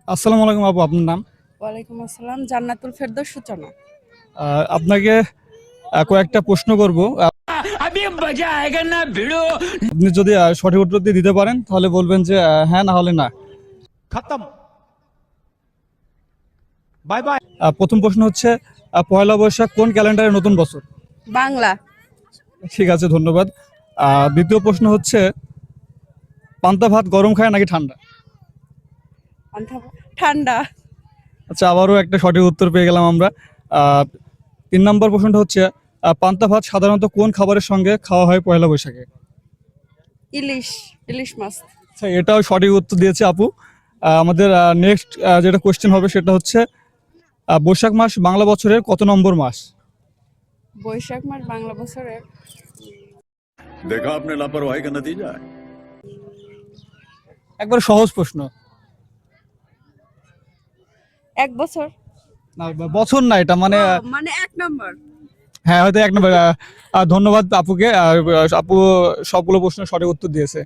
আসসালামু আলাইকুম আপু, আপনার নাম? ওয়ালাইকুম আসসালাম, জান্নাতুল ফেরদৌস সূচনা। আপনাকে কয়েকটা প্রশ্ন করব। আপনি যদি সঠিক উত্তর দিয়ে দিতে পারেন তাহলে বলবেন যে হ্যাঁ, না হলে না। खत्म बाय बाय। প্রথম প্রশ্ন হচ্ছে পয়লা বৈশাখ কোন ক্যালেন্ডারের নতুন বছর? বাংলা। ঠিক আছে, ধন্যবাদ। দ্বিতীয় প্রশ্ন হচ্ছে পান্তা ভাত গরম খায় নাকি ঠান্ডা? ঠান্ডা। আচ্ছা, আবারও একটা সঠিক উত্তর পেয়ে গেলাম আমরা। আহ, 3 নম্বর প্রশ্নটা হচ্ছে পান্তা ভাত সাধারণত কোন খাবারের সঙ্গে খাওয়া হয় পয়লা বৈশাখে? ইলিশ, ইলিশ মাছ। আচ্ছা, এটাও সঠিক উত্তর দিয়েছে আপু। আমাদের নেক্সট যেটা কোশ্চেন হবে সেটা হচ্ছে বৈশাখ মাস বাংলা বছরের কত নম্বর মাস? বৈশাখ মাস বাংলা বছরের देखा आपने लापरवाही का नतीजा है। একবার সহজ প্রশ্ন। এক বছর। না, বছর না, এটা মানে মানে এক নম্বর। হ্যাঁ, হয়তো 1 নম্বর। ধন্যবাদ আপুকে। আপু সবগুলো প্রশ্নের সঠিক উত্তর দিয়েছে।